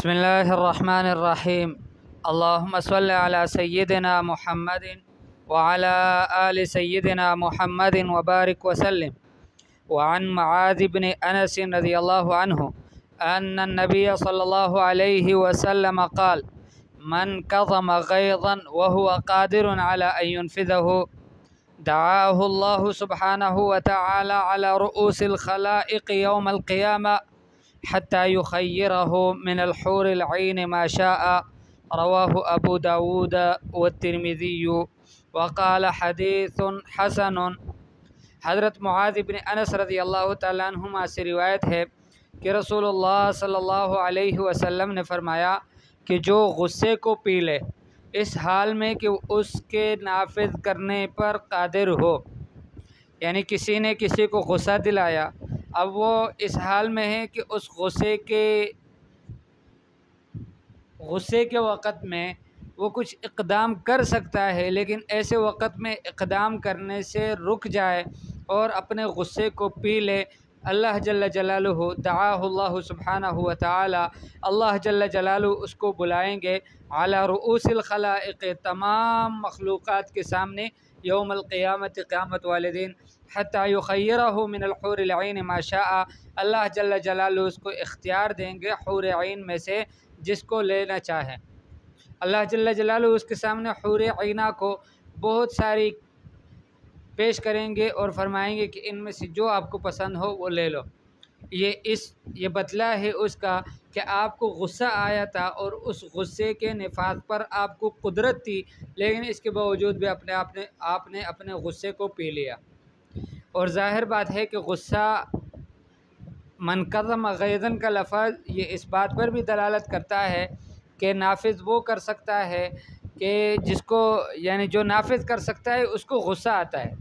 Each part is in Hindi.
बिस्मिल्लाहिर्रहमानिर्रहीम। अल्लाहुम्मा सल्लि अला सय्यिदिना मुहम्मदिन व अला आलि सय्यिदिना मुहम्मदिन व बारिक वसल्लिम। व अन मुआज़ इब्न अनस रज़ियल्लाहु अन्हु अन्न नबिय सल्लल्लाहु अलैहि वसल्लम क़ाल मन कज़म ग़ैज़न व हुव क़ादिरुन अला अन युनफ़िज़हु दआहु अल्लाहु सुब्हानहु व तआला अला रुऊसिल ख़लाइक़ यौमल क़ियामा हत्ता युख़य्यिरहु मिनल हूरिल ऐन मा शाअ। रवाहु अबू दाऊद व तिर्मिज़ी व क़ाल हदीसुन हसनुन। हज़रत मुआज़ इब्न अनस रज़ियल्लाहु तआला अन्हुमा से रिवायत है कि रसूलुल्लाह सल्लल्लाहु अलैहि वसल्लम ने फ़रमाया कि जो गुस्से को पी ले इस हाल में कि उसके नाफिज करने पर कादिर हो, यानी किसी ने किसी को गुस्सा दिलाया, अब वो इस हाल में है कि उस गुस्से के वक़्त में वो कुछ इक़दाम कर सकता है, लेकिन ऐसे वक़्त में इक़दाम करने से रुक जाए और अपने गुस्से को पी ले। अल्लाह जल्ल जलालुहु दआहुल्लाहु सुब्हानहु व तआला, अल्लाह जल्ल जलालुहु उसको बुलाएंगे अला रुऊसिल खलाइक़, तमाम मखलूक़ात के सामने यौमल क़ियामत, क़यामत वाले दिन, हत्ता युख़य्यिरहु मिनल हूरिल ऐन मा शाअ, अल्लाह जल्ल जलालुहु उसको इख्तियार देंगे हूर ऐन में से जिसको लेना चाहे। अल्लाह जल्ल जलालुहु उसके सामने हूर ऐना को बहुत सारी पेश करेंगे और फरमाएंगे कि इनमें से जो आपको पसंद हो वो ले लो। ये बदला है उसका कि आपको गुस्सा आया था और उस गुस्से के निफाज पर आपको कुदरत थी, लेकिन इसके बावजूद भी आपने अपने गुस्से को पी लिया। और ज़ाहिर बात है कि गुस्सा, मन कज़म ग़ैज़न का लफ़्ज़ ये इस बात पर भी दलालत करता है कि नाफिज वो कर सकता है कि जिसको, यानी जो नाफिज कर सकता है उसको गुस्सा आता है।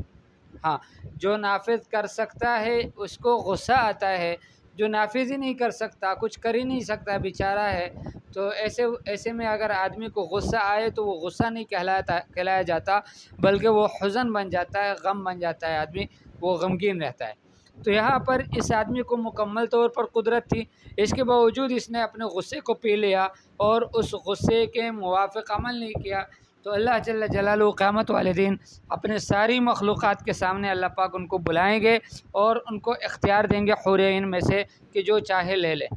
हाँ, जो नाफिज कर सकता है उसको गुस्सा आता है, जो नाफिज ही नहीं कर सकता, कुछ कर ही नहीं सकता, बेचारा है, तो ऐसे में अगर आदमी को गुस्सा आए तो वो गुस्सा नहीं कहलाया जाता, बल्कि वो हुज़न बन जाता है, गम बन जाता है, आदमी वो गमगीन रहता है। तो यहाँ पर इस आदमी को मुकम्मल तौर पर कुदरत थी, इसके बावजूद इसने अपने गुस्से को पी लिया और उस गुस्से के मुवाफ़िक़ अमल नहीं किया, तो अल्लाह जल्ल जलालुहु क़यामत वाले दिन अपने सारी मखलूक़ात के सामने अल्लाह पाक उनको बुलाएंगे और उनको इख्तियार देंगे हूर ऐन में से कि जो चाहे ले ले।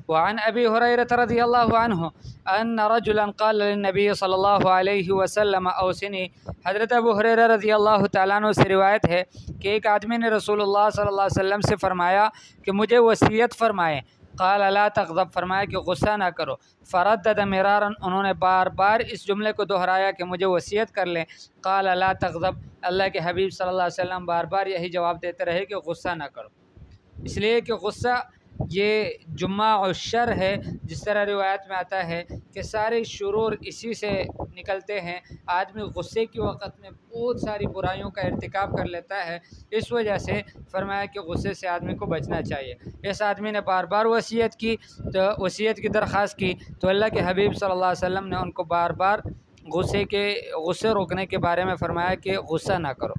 वअन अबी हुरैरह रज़ियल्लाहु अन्हु अन्न रजुलन क़ाल लिन्नबी सल्लल्लाहु अलैहि वसल्लम औसिनी। हज़रत अबू हुरैरह रज़ियल्लाहु तआला अन्हु से रिवायत है कि एक आदमी ने रसूलुल्लाह सल्लल्लाहु अलैहि वसल्लम से फ़रमाया कि मुझे वसीयत फ़रमाएँ। क़ाल ला तग़ज़ब, फरमाया कि गुस्सा ना करो। फ़रद्दद मिरारन, उन्होंने बार बार इस जुमले को दोहराया कि मुझे वसीयत कर लें। क़ाल ला तग़ज़ब, अल्लाह के हबीब सल्लल्लाहु अलैहि वसल्लम बार बार यही जवाब देते रहे कि गुस्सा ना करो, इसलिए कि गुस्सा ये जुम्मा और शर है। जिस तरह रिवायत में आता है कि सारे शुरूर इसी से निकलते हैं। आदमी गुस्से के वक़्त में बहुत सारी बुराइयों का इर्तिकाब कर लेता है, इस वजह से फरमाया कि गुस्से से आदमी को बचना चाहिए। इस आदमी ने बार बार वसीयत की, तो वसीयत की दरख्वास्त की, तो अल्लाह के हबीब सल्लल्लाहु अलैहि वसल्लम ने उनको बार बार गुस्से रोकने के बारे में फ़रमाया कि गुस्सा ना करो।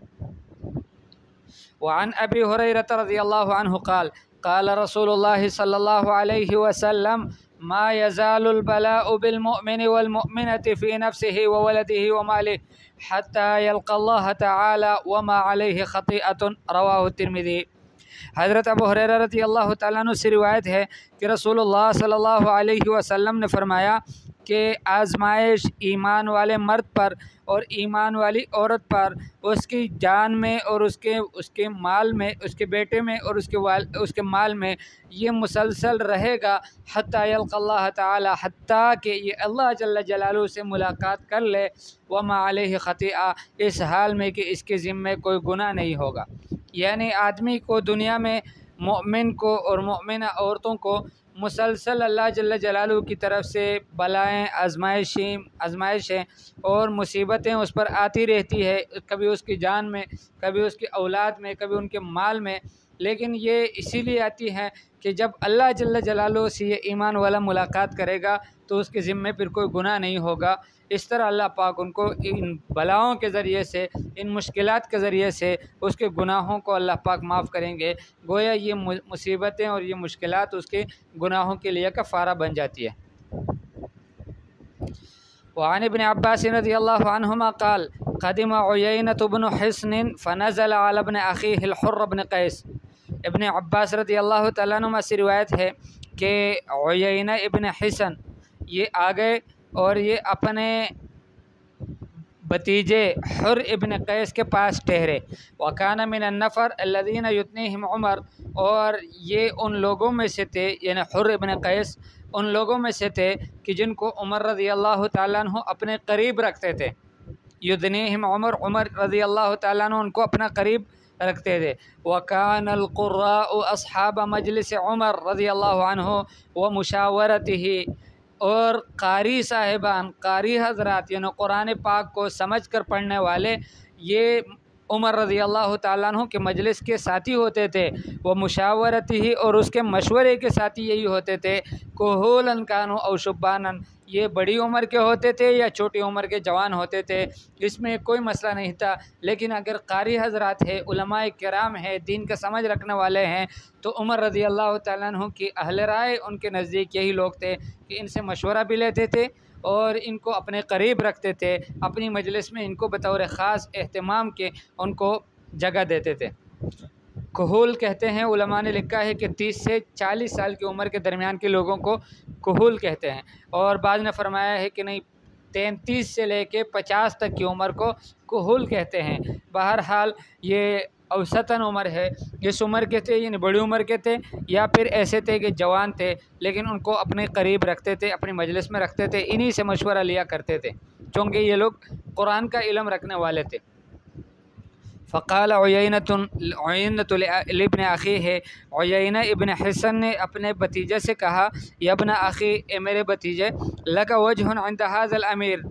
वअन अबी हुरैरह रज़ियल्लाहु अन्हु क़ाल क़ाल रसूलुल्लाह सल्लल्लाहु अलैहि वसल्लम मा यज़ालुल बलाउ बिल मुअमिनि वल मुअमिनति फ़ी नफ्सिहि व वलदिहि व मालिहि हत्ता यल्क़ल्लाह तआला व मा अलैहि ख़तीअतुन। रवाहु तिर्मिज़ी। हज़रत अबू हुरैरह रज़ियल्लाहु तआला अन्हु से रिवायत है कि रसूलुल्लाह सल्लल्लाहु अलैहि वसल्लम ने फ़रमाया कि आज़माइश ईमान वाले मर्द पर और ईमान वाली औरत पर, उसकी जान में और उसके माल में, उसके बेटे में और उसके माल में, ये मुसलसल रहेगा हत्ता यल्क़ल्लाह तआला, हत्ता कि ये अल्लाह जल्ल जलालुहु से मुलाकात कर ले, व मा अलैहि ख़तीआ, इस हाल में कि इसके ज़िम्मे कोई गुनाह नहीं होगा। यानी आदमी को दुनिया में मोमिन को और मोमिना औरतों को मुसलसल अल्लाह जल्ल जलालुहु की तरफ से बलाएँ, आज़माइशें और मुसीबतें उस पर आती रहती है, कभी उसकी जान में, कभी उसकी औलाद में, कभी उनके माल में। लेकिन ये इसीलिए आती हैं कि जब अल्लाह जल्ल जलालुहु से ये ईमान वाला मुलाकात करेगा तो उसके ज़िम्मे फिर कोई गुनाह नहीं होगा। इस तरह अल्लाह पाक उनको इन बलाओं के ज़रिए से, इन मुश्किलात के ज़रिए से उसके गुनाहों को अल्लाह पाक माफ़ करेंगे। गोया ये मुसीबतें और ये मुश्किलात उसके गुनाहों के लिए कफ़ारा बन जाती है। वअन इब्न अब्बास रज़ियल्लाहु अन्हुमा क़ाल क़दिम उयैनत इब्न हिस्न फ़नज़ल अला इब्न अख़ीहि अल-हुर्र इब्न क़ैस। इब्न अब्बास रज़ियल्लाहु तआला अन्हुमा से रिवायत है कि उयैना इब्न हिस्न ये आ गए और ये अपने भतीजे हुर्र इब्न कैस के पास ठहरे। वकाना मिन नफ़र अल्लज़ीना युत्नीहिम उमर, और ये उन लोगों में से थे, यानी हुर्र इब्न कैस उन लोगों में से थे कि जिनको उमर रज़ी अल्लाह तआला अन्हु अपने करीब रखते थे। युद्नीहिम उमर, उमर रज़ी अल्लाह तआला अन्हु उनको अपना करीब रखते थे। वकानल क़ुर्राउ अस्हाब मजलिस उमर रज़ी अल्लाह अन्हु व मुशावरतिही, और कारी साहिबान, कारी हज़रात यानी कुरान पाक को समझ कर पढ़ने वाले ये उमर रज़ी अल्लाह तआला अन्हु के मजलिस के साथी होते थे। वो मुशावरत ही, और उसके मशवरे के साथी यही होते थे। कुहूलन कानू औ शुब्बानन, ये बड़ी उम्र के होते थे या छोटी उम्र के जवान होते थे, इसमें कोई मसला नहीं था। लेकिन अगर कारी हज़रात है, उलमाए किराम है, दीन का समझ रखने वाले हैं, तो उमर रज़ी अल्लाह तआला अन्हु की अहले राय उनके नज़दीक यही लोग थे कि इनसे मशवरा भी लेते थे और इनको अपने करीब रखते थे। अपनी मजलिस में इनको बतौर ख़ास एहतमाम के उनको जगह देते थे। कुहूल कहते हैं, उलमा ने लिखा है कि 30 से 40 साल की उम्र के दरमियान के लोगों को कुहूल कहते हैं, और बाद ने फरमाया है कि नहीं, 33 से लेके 50 तक की उम्र को कुहूल कहते हैं। बहरहाल ये औसतन उम्र है। इस उम्र के थे यानी बड़ी उम्र के थे, या फिर ऐसे थे कि जवान थे लेकिन उनको अपने करीब रखते थे, अपनी मजलिस में रखते थे, इन्हीं से मशवरा लिया करते थे क्योंकि ये लोग कुरान का इल्म रखने वाले थे। फ़क़ाल उयैनतुल इब्न अख़ी है, उयैना इब्न हिस्न ने अपने भतीजे से कहा, यब्न अख़ी, ए मेरे भतीजे, लका वजहुन इंद हाज़ल अमीर,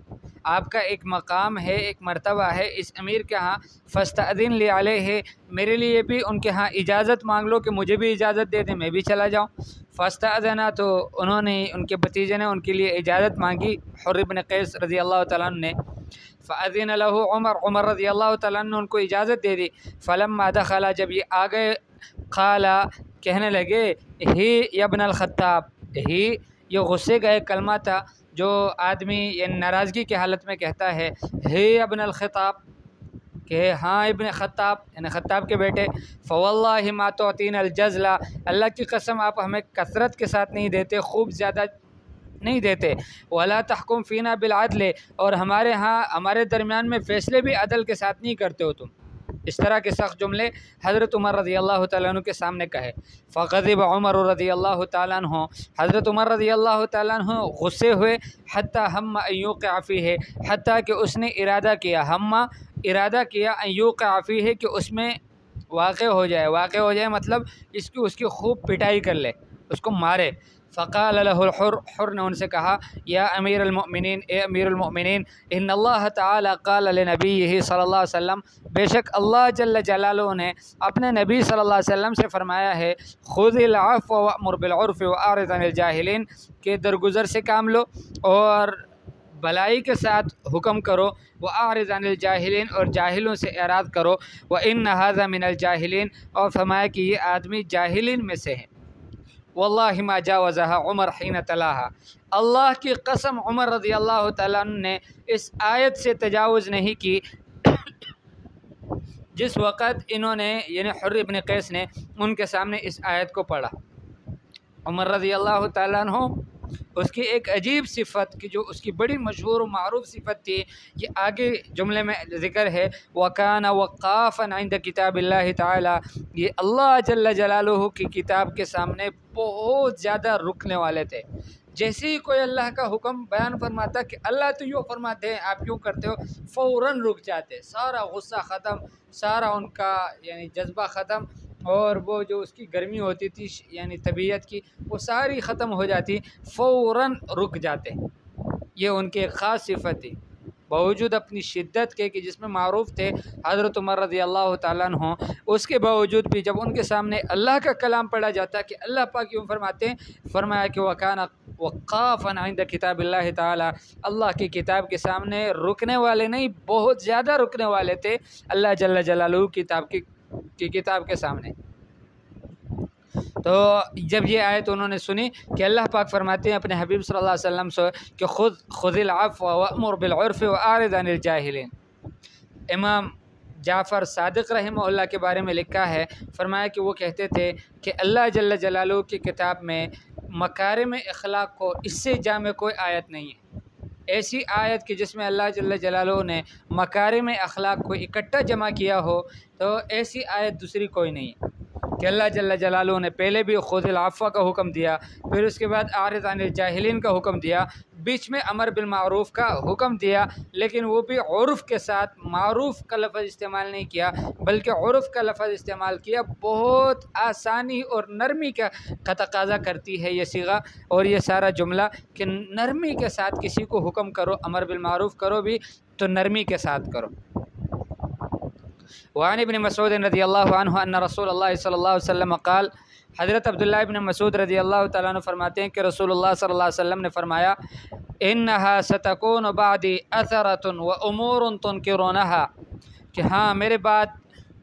आपका एक मकाम है, एक मर्तबा है इस अमीर के यहाँ। फ़स्तअज़िन ली अलैहि, मेरे लिए भी उनके यहाँ इजाज़त मांग लो कि मुझे भी इजाज़त दे दें, मैं भी चला जाऊँ। फ़स्तअज़ना, तो उन्होंने, उनके भतीजे ने उनके लिए इजाज़त मांगी हुर्र इब्न कैस रज़ी अल्लाह तआला अन्हु ने। फ़अज़िन लहु उमर, उमर रज़ी अल्लाह तआला अन्हु ने उनको इजाज़त दे दी। फ़लम्मा दख़ला, जब ये आ गए, क़ाला, कहने लगे, ही यब्नल ख़त्ताब, ही ये गुस्से का एक कलमा था जो आदमी ये नाराज़गी की हालत में कहता है, हे इब्नुल ख़त्ताब, कि हाँ इब्न ख़त्ताब यानी ख़त्ताब के बेटे। फ़वल्लाहि मा तुअतीनल जज़ला, अल्लाह की कसम आप हमें कसरत के साथ नहीं देते, खूब ज़्यादा नहीं देते। वला तहकुम फ़ीना बिल अदल, और हमारे यहाँ, हमारे दरमियान में फ़ैसले भी अदल के साथ नहीं करते हो तुम। इस तरह के सख्त जुमले हज़रत उमर रज़ी अल्लाह तआला अन्हु के सामने कहे। फ़ग़ज़िब उमर रज़ी अल्लाह तआला अन्हु, हज़रत उमर रज़ी अल्लाह तआला अन्हु गुस्से हुए। हत्ता हम्मा अन युक़िअ फ़ीहि, हत्ता कि उसने इरादा किया, हम्मा इरादा किया, अन युक़िअ फ़ीहि कि उसमें वाक़ हो जाए। वाक़ हो जाए मतलब उसकी खूब पिटाई कर ले, उसको मारे। फ़क़ाल लहुल हुर्र, हुर्र ने उनसे कहा, या अमीरुल मोमिनीन, ए अमीरुल मोमिनीन, इन्नल्लाह तआला क़ाल लिनबिय्यिहि सल्लल्लाहु अलैहि वसल्लम, बेशक अल्लाह जल्ल जलालुहु ने अपने नबी सल्लल्लाहु अलैहि वसल्लम से फ़रमाया है, ख़ुज़िल अफ़्व वअमुर बिल उर्फ़ि वअरिज़ अनिल जाहिलीन, के दरगुज़र से काम लो और भलाई के साथ हुक्म करो, वअरिज़ अनिल जाहिलीन, और जाहिलों से एराज़ करो। व इन्न हाज़ा मिनल जाहिलीन, और फरमाया कि ये आदमी जाहिलीन में से है। वल्लाहि मा जावज़हा उमर हिन तलाहा, अल्लाह की कसम उमर रज़ी अल्लाह तआला अन्हु ने इस आयत से तजावुज़ नहीं की जिस वक़्त इन्होंने यानी हुर्र इब्न कैस ने उनके सामने इस आयत को पढ़ा। उमर रज़ी अल्लाह तआला अन्हु, उसकी एक अजीब सिफ़त की जो उसकी बड़ी मशहूर व मारूफ़ सिफ़त थी, ये आगे जुमले में ज़िक्र है। वकाना वक़ाफ़न इंद किताबिल्लाहि ताला, ये अल्लाह जल्ल जलालुहु की किताब के सामने बहुत ज़्यादा रुकने वाले थे। जैसे ही कोई अल्लाह का हुक्म बयान फरमाता कि अल्लाह तो यूँ फरमाते हैं, आप क्यों करते हो, फ़ौरन रुक जाते, सारा गुस्सा ख़त्म, सारा उनका यानी जज्बा ख़त्म, और वो जो उसकी गर्मी होती थी यानी तबीयत की, वो सारी ख़त्म हो जाती, फ़ौरन रुक जाते। ये उनकी एक ख़ास सिफ़त थी। बावजूद अपनी शिद्दत के कि जिसमें मारूफ थे हज़रत उमर रज़ी अल्लाह ताला अन्हु, उसके बावजूद भी जब उनके सामने अल्लाह का कलाम पढ़ा जाता कि अल्लाह पाक यूँ फरमाते हैं, फरमाया कि वकाना वक़ाफ़न इंद किताबिल्लाहि ताला, अल्लाह की किताब के सामने रुकने वाले नहीं, बहुत ज़्यादा रुकने वाले थे अल्लाह जल्ल जलालहू की किताब के सामने। तो जब ये आयत उन्होंने सुनी कि अल्लाह पाक फरमाते हैं अपने हबीब सल्लल्लाहु अलैहि वसल्लम से कि खुदिल अफ़्व वअमुर बिल उर्फ़ वअरिद अनिल जाहिलीन। इमाम जाफ़र सादिक़ रहमहुल्लाह के बारे में लिखा है, फरमाया कि वो कहते थे कि अल्लाह जल्ल जलालहू की किताब में मकारिम अखलाक को इससे जामे कोई आयत नहीं है। ऐसी आयत कि जिसमें अल्लाह जल्ल जलालहू ने मकारिम अखलाक को इकट्ठा जमा किया हो, तो ऐसी आयत दूसरी कोई नहीं है कि अल्लाह जल्ल जलालहू ने पहले भी खुदिल अफ़्व का हुक्म दिया, फिर उसके बाद आरिद अनिल जाहिलीन का हुक्म दिया, बीच में अमर बिल मारूफ़ का हुक्म दिया, लेकिन वो भी उर्फ़ के साथ, मारूफ़ का लफ्ज़ इस्तेमाल नहीं किया बल्कि उर्फ़ का लफ्ज़ इस्तेमाल किया। बहुत आसानी और नरमी का तकाज़ा करती है ये सिगा और ये सारा जुमला कि नरमी के साथ किसी को हुक्म करो, अमर बिल मारूफ़ करो भी तो नरमी के साथ करो। वान इब्न मसूद रज़ियल्लाहु अन्हु अन्ना रसूलुल्लाह सल्लल्लाहु अलैहि वसल्लम क़ाल, हज़रत अब्दुल्लाह इब्न मसूद रज़ियल्लाहु तआला अन्हु फरमाते हैं कि रसूलुल्लाह सल्लल्लाहु अलैहि वसल्लम ने फरमाया, इन्नहा सतकूनु बादी अथरतुन व उमूरुन तुनकिरूनहा, कि हाँ मेरे बाद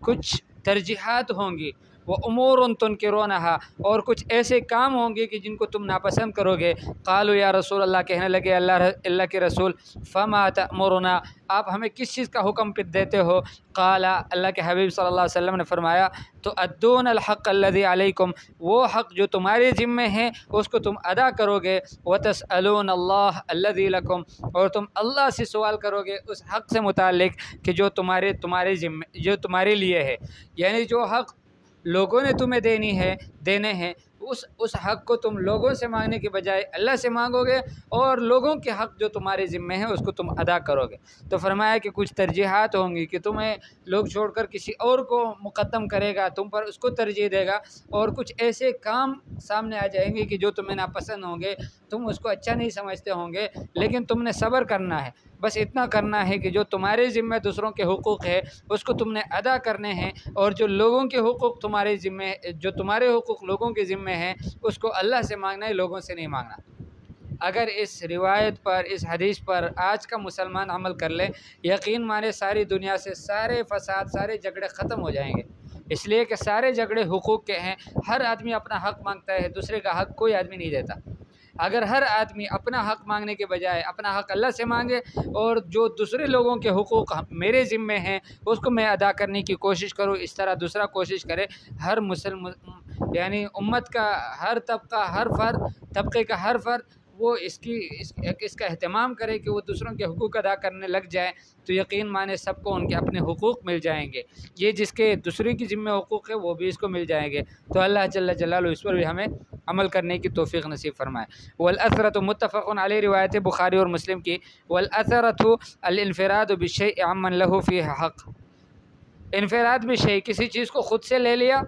कुछ तरजीहात होंगी, व उमूरुन तुनकिरूनहा, और कुछ ऐसे काम होंगे कि जिनको तुम नापसंद करोगे। क़ालू या रसूल अल्लाह, कहने लगे अल्लाह के रसूल, फ़मा तअमुरुना, आप हमें किस चीज़ का हुक्म देते हो। क़ाला, अल्लाह के हबीब सल्लल्लाहु अलैहि वसल्लम ने फरमाया, तो अद्दून अल हक़ अल्लज़ी अलैकुम, वो हक़ जो तुम्हारे ज़िम्मे है उसको तुम अदा करोगे। व तसअलून अल्लाह अल्लज़ी लकुम, और तुम अल्लाह से सवाल करोगे उस हक़ से मुताल्लिक़ कि जो तुम्हारे ज़िम्मे, जो तुम्हारे लिए है। यानी जो हक़ लोगों ने तुम्हें देने हैं, उस हक़ को तुम लोगों से मांगने के बजाय अल्लाह से मांगोगे, और लोगों के हक़ जो तुम्हारे ज़िम्मे हैं उसको तुम अदा करोगे। तो फरमाया कि कुछ तरजीहात होंगी कि तुम्हें लोग छोड़कर किसी और को मुक़द्दम करेगा, तुम पर उसको तरजीह देगा, और कुछ ऐसे काम सामने आ जाएंगे कि जो तुम्हें नापसंद होंगे, तुम उसको अच्छा नहीं समझते होंगे, लेकिन तुमने सब्र करना है। बस इतना करना है कि जो तुम्हारे ज़िम्मे दूसरों के हुकूक़ है उसको तुमने अदा करने हैं, और जो लोगों के हुकूक़ तुम्हारे ज़िम्मे, जो तुम्हारे हुकूक़ लोगों के ज़िम्मे हैं उसको अल्लाह से मांगना है, लोगों से नहीं मांगना। अगर इस रिवायत पर, इस हदीस पर आज का मुसलमान अमल कर ले, यकीन माने सारी दुनिया से सारे फसाद, सारे झगड़े ख़त्म हो जाएंगे। इसलिए कि सारे झगड़े हुकूक़ के हैं, हर आदमी अपना हक़ मांगता है, दूसरे का हक़ कोई आदमी नहीं देता। अगर हर आदमी अपना हक़ मांगने के बजाय अपना हक़ अल्लाह से मांगे, और जो दूसरे लोगों के हुकूक़ मेरे ज़िम्मे हैं उसको मैं अदा करने की कोशिश करूँ, इस तरह दूसरा कोशिश करे, हर यानी उम्मत का हर तबका, हर फ़र्द, तबके का हर फ़र्द वो इसका एहतमाम करे कि वो दूसरों के हुकूक़ अदा करने लग जाए, तो यकीन माने सबको उनके अपने हुकूक़ मिल जाएंगे। ये जिसके दूसरे की ज़िम्मे हुकूक़ है वो भी इसको मिल जाएंगे। तो अल्लाह जल्ल जलालहू इस पर भी हमें अमल करने की तौफ़ीक़ नसीब फ़रमाए। वल असरतु मुत्तफ़क़ुन अलैहि, रिवायत बुखारी और मुस्लिम की। वल असरतु अल इन्फ़िरादु बिशैइ अम्मन लहू फ़ीह हक़, इन्फ़िराद बिशैइ, किसी चीज़ को ख़ुद से ले लिया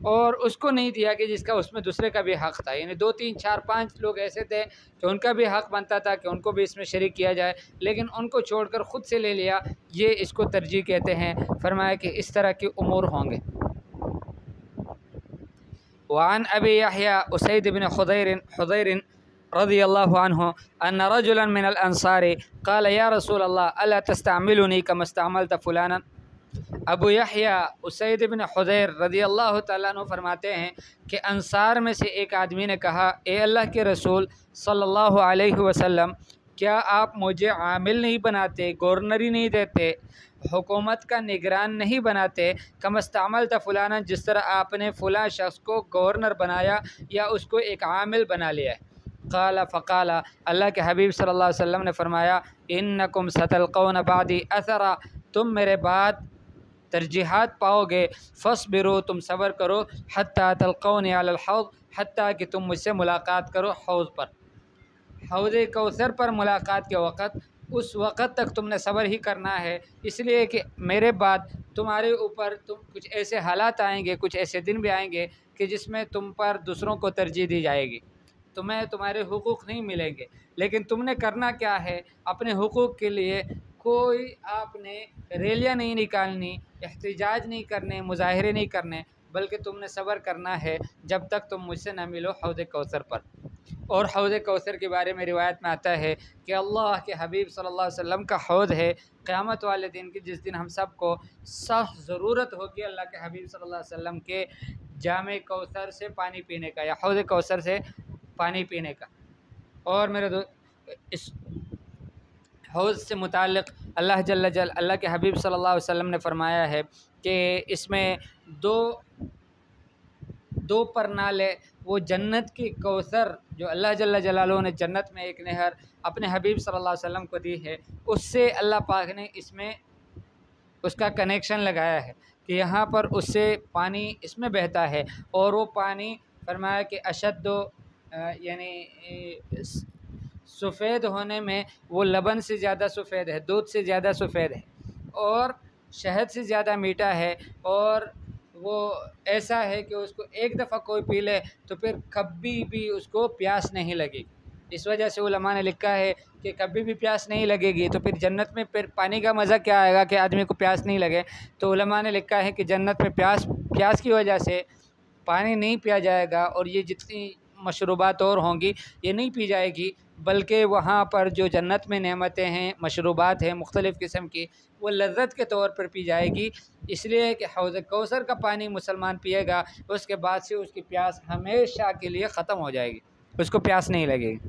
और उसको नहीं दिया कि जिसका उसमें दूसरे का भी हक़ था। यानी 2, 3, 4, 5 लोग ऐसे थे कि उनका भी हक़ बनता था कि उनको भी इसमें शरीक किया जाए, लेकिन उनको छोड़कर ख़ुद से ले लिया, ये इसको तरजीह कहते हैं। फरमाया कि इस तरह के उमूर होंगे। वान अबी यहया उसैद बिन हुदैर रज़ियल्लाहु अन्हु अन्ना रजुलन मिनल अंसारी क़ाल या रसूल अल्लाह अला तस्तअमिलुनी कमा इस्तअमलत फुलानन। अबू यहया उसैद बिन हुदैर रज़ियल्लाहु तआला अन्हु फरमाते हैं कि अंसार में से एक आदमी ने कहा, ए अल्लाह के रसूल सल्लल्लाहु अलैहि वसल्लम, क्या आप मुझे आमिल नहीं बनाते, गवर्नरी नहीं देते, हुकूमत का निगरान नहीं बनाते, कमस्तअमल त फुलाना, जिस तरह आपने फ़ुला शख्स को गवर्नर बनाया या उसको एक आमिल बना लिया है। क़ाला फ़क़ाला, अल्लाह के हबीब सल्लल्लाहु अलैहि वसल्लम ने फरमाया, इन्नकुम सतल्क़ौन बादी असरा, तुम मेरे बाद तरजीहात पाओगे, फ़स्बिरू, तुम सब्र करो, हत्ता तल्क़ौनी अलल हौज़, हत्ता कि तुम मुझसे मुलाकात करो हौज़ पर, हौज़े कौसर पर मुलाकात के वक़्त, उस वक़्त तक तुमने सब्र ही करना है। इसलिए कि मेरे बाद तुम्हारे ऊपर कुछ ऐसे हालात आएंगे, कुछ ऐसे दिन भी आएंगे कि जिसमें तुम पर दूसरों को तरजीह दी जाएगी, तुम्हें तुम्हारे हुकूक़ नहीं मिलेंगे। लेकिन तुमने करना क्या है, अपने हुकूक़ के लिए कोई आपने रैलियाँ नहीं निकालनी, एहतिजाज नहीं करने, मुजाहरे नहीं करने, बल्कि तुमने सब्र करना है जब तक तुम मुझसे न मिलो हौज़ कौसर पर। और हौज़ कौसर के बारे में रिवायत में आता है कि अल्लाह के हबीब सल्लल्लाहु अलैहि वसल्लम का हौज़ है क़यामत वाले दिन की, जिस दिन हम सब को सख्त ज़रूरत होगी अल्लाह के हबीब सल्लल्लाहु अलैहि वसल्लम के जामे कौसर से पानी पीने का, या हौज़ कौसर से पानी पीने का। और मेरे इस हौज़ से मुताल्लिक़ अल्लाह के हबीब सल्लल्लाहु अलैहि वसल्लम ने फ़रमाया है कि इसमें दो परनाले, वो जन्नत की कौसर जो अल्लाह जल्ल जलालुहु ने जन्नत में एक नहर अपने हबीब सल्लल्लाहु अलैहि वसल्लम को दी है, उससे अल्लाह पाक ने इसमें उसका कनेक्शन लगाया है कि यहाँ पर उससे पानी इसमें बहता है। और वो पानी फरमाया कि अशद्दो यानी सफ़ेद होने में वो लबन से ज़्यादा सफ़ेद है, दूध से ज़्यादा सफ़ेद है, और शहद से ज़्यादा मीठा है, और वो ऐसा है कि उसको एक दफ़ा कोई पी ले तो फिर कभी भी उसको प्यास नहीं लगेगी। इस वजह से उलमा ने लिखा है कि कभी भी प्यास नहीं लगेगी तो फिर जन्नत में फिर पानी का मज़ा क्या आएगा कि आदमी को प्यास नहीं लगे। तो उलमा ने लिखा है कि जन्नत में प्यास की वजह से पानी नहीं पिया जाएगा, और ये जितनी मशरूबात और होंगी ये नहीं पी जाएगी, बल्कि वहाँ पर जो जन्नत में नेमतें हैं, मशरूबात हैं मुख्तलिफ़ किस्म की, वो लज़्ज़त के तौर पर पी जाएगी। इसलिए कि हौज़ कौसर का पानी मुसलमान पिएगा, उसके बाद से उसकी प्यास हमेशा के लिए ख़त्म हो जाएगी, उसको प्यास नहीं लगेगी।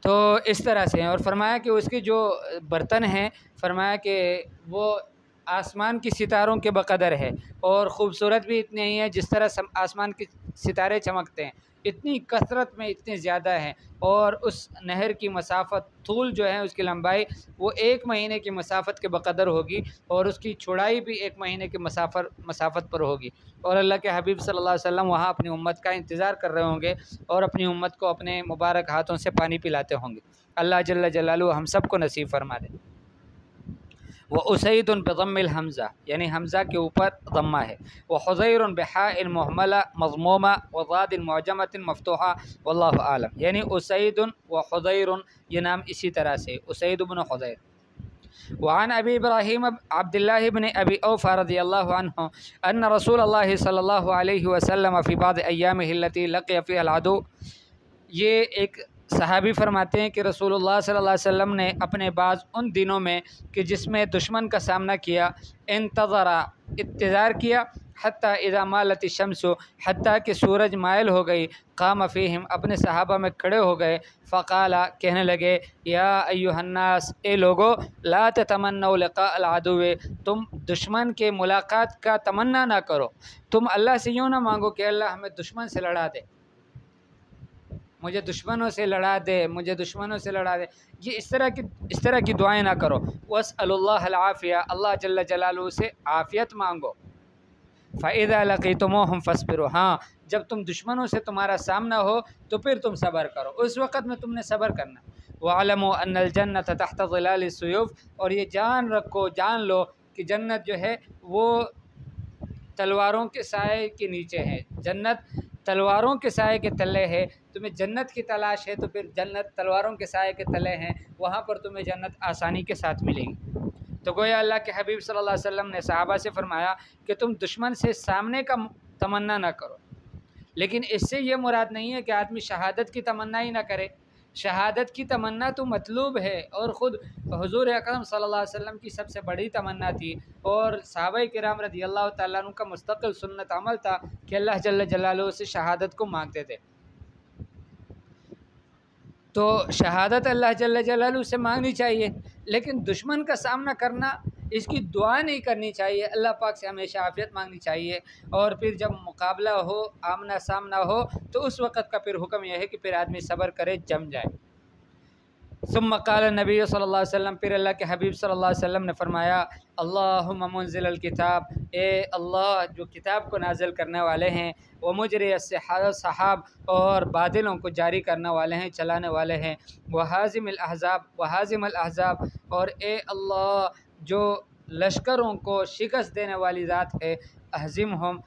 तो इस तरह से, और फरमाया कि उसके जो बर्तन हैं, फरमाया कि वो आसमान की सितारों के बकदर है, और ख़ूबसूरत भी इतने ही है जिस तरह आसमान के सितारे चमकते हैं, इतनी कसरत में इतने ज़्यादा हैं। और उस नहर की मसाफ़त तूल जो है उसकी लंबाई वो 1 महीने की मसाफ़त के बकदर होगी, और उसकी चौड़ाई भी 1 महीने की मसाफ़त पर होगी। और अल्लाह के हबीब सल्लल्लाहु अलैहि वसल्लम वहाँ अपनी उम्मत का इंतज़ार कर रहे होंगे और अपनी उम्मत को अपने मुबारक हाथों से पानी पिलाते होंगे। अल्लाह जल्ल जलालुहु हम सब को नसीब फरमा दे। व उसैदुन बिज़म्मिल हमज़ा, यानी हमज़ा के ऊपर ज़म्मा है। व हुज़ैरुन बिहाइल मुहमला मज़मूमा व ज़ादिन मुअज्जमतिन मफ़तूहा वल्लाहु आलम, यानी उसैदुन व हुज़ैरुन ये नाम इसी तरह से उसैद इब्न हुज़ैर। वअन अबी इब्राहीम अब्दुल्लाह इब्न अबी औफ़ा रज़ियल्लाहु अन्हु अन्न रसूलल्लाह सल्लल्लाहु अलैहि वसल्लम फ़ी बाज़ अय्यामिहि अल्लती लक़िया फ़ीहा अल-अदू, ये एक सहाबी फरमाते हैं कि रसूलुल्लाह सल्लल्लाहु अलैहि वसल्लम ने अपने बाज़ उन दिनों में कि जिसमें दुश्मन का सामना किया, इंतज़रा इंतज़ार किया, हत्ता इज़ा मालत शम्सु, हत्ता कि सूरज मायल हो गई, क़ाम फ़ीहिम अपने सहाबा में खड़े हो गए, फ़क़ाला कहने लगे, या अय्युहन्नास ए लोगो, ला ततमन्नौ लिक़ा अल अदुव्वे, तुम दुश्मन के मुलाकात का तमन्ना ना करो, तुम अल्लाह से यूँ ना मांगो कि अल्लाह हमें दुश्मन से लड़ा दे, मुझे दुश्मनों से लड़ा दे, मुझे दुश्मनों से लड़ा दे, ये इस तरह की दुआएं ना करो। वस्अलुल्लाह अल आफ़िया, अल्लाह जल्ल जलालुहु से आफ़ियत मांगो। फ़इज़ा लक़ीतुमूहुम फ़स्बिरू, हाँ जब तुम दुश्मनों से तुम्हारा सामना हो तो फिर तुम सब्र करो, उस वक़्त में तुमने सब्र करना। वअलमू अन्नल जन्नत तहत ज़िलाल सुयूफ़, और ये जान लो कि जन्नत जो है वो तलवारों के साए के नीचे है, जन्नत तलवारों के साए के तले है। तुम्हें जन्नत की तलाश है तो फिर जन्नत तलवारों के साए के तले हैं, वहाँ पर तुम्हें जन्नत आसानी के साथ मिलेगी। तो गोया अल्लाह के हबीब सल्लल्लाहु अलैहि वसल्लम ने सहाबा से फरमाया कि तुम दुश्मन से सामने का तमन्ना ना करो, लेकिन इससे ये मुराद नहीं है कि आदमी शहादत की तमन्ना ही ना करे। शहादत की तमन्ना तो मतलूब है, और ख़ुद हुज़ूर अकरम सल्लल्लाहु अलैहि वसल्लम की सबसे बड़ी तमन्ना थी, और सहाबाए किराम रज़ियल्लाहु तआला अन्हुम का मुस्तक़िल सुन्नत अमल था कि अल्लाह जल्ल जलालुहु से शहादत को मांगते थे। तो शहादत अल्लाह जल्ल जलालुहु से मांगनी चाहिए, लेकिन दुश्मन का सामना करना, इसकी दुआ नहीं करनी चाहिए, अल्लाह पाक से हमेशा आफ़ियत मांगनी चाहिए। और फिर जब मुकाबला हो, आमना सामना हो, तो उस वक़्त का फिर हुक्म यह है कि फिर आदमी सब्र करे, जम जाए। सुम्मा क़ाल नबी सल्लल्लाहु अलैहि वसल्लम, फिर अल्लाह के हबीब सल्लल्लाहु अलैहि वसल्लम ने फरमाया, अल्लाहुम्मा मुनज़िलल किताब, ए अल्लाह जो किताब को नाज़िल करने वाले हैं, व मुजरी सहाब, और बादलों को जारी करने वाले हैं, चलाने वाले हैं, व हाज़िमिल अहज़ाब, और ए अल्लाह जो लश्करों को शिकस्त देने वाली ज़ात है, अहज़िमहुम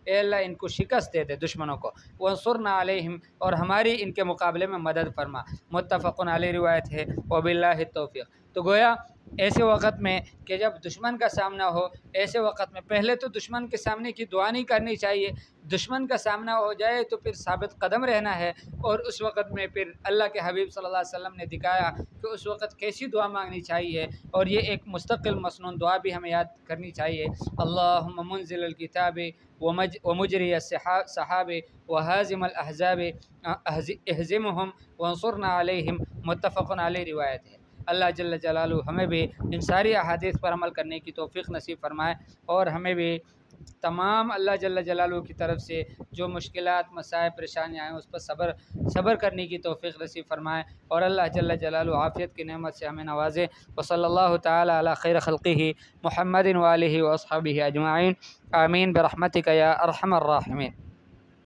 ए अल्लाह इनको शिकस्त दे दे दुश्मनों को, वंसुरना अलैहिम और हमारी इनके मुकाबले में मदद फरमा। मुत्तफ़क़ुन अलैह रिवायत है, वबिल्लाहि तौफ़ीक़। तो गोया ऐसे वक़्त में कि जब दुश्मन का सामना हो, ऐसे वक़्त में पहले तो दुश्मन के सामने की दुआ नहीं करनी चाहिए, दुश्मन का सामना हो जाए तो फिर साबित कदम रहना है। और उस वक़्त में फिर अल्लाह के हबीब सल्लल्लाहु अलैहि वसल्लम ने दिखाया कि उस वक़्त कैसी दुआ मांगनी चाहिए, और ये एक मुस्तक़िल मसनून दुआ भी हमें याद करनी चाहिए। अल्लाहुम्मा मुनज़िलल किताबि व मुजरी सहाबे व हाज़िमल अहज़ाबे अहज़िमहुम वंसुरना अलैहिम। मुत्तफ़क़ुन अलैह रिवायत है। अल्लाह जल्ल जलालुहु हमें भी इन सारी अहादीस पर अमल करने की तौफ़ीक़ नसीब फ़रमाए, और हमें भी तमाम अल्लाह जल्ल जलालुहु की तरफ से जो मुश्किलात, मसाइब, परेशानियाँ हैं उस पर सब्र करने की तौफ़ीक़ नसीब फ़रमाए, और अल्लाह जल्ल जलालुहु आफ़ियत की नेमत से हमें नवाज़े। व सल्लल्लाहु तआला अला खैर ख़ल्क़िही मुहम्मदिन व आलिहि व अस्हाबिही अजमाइन। आमीन बिरहमतिका या अरहमर राहिमीन।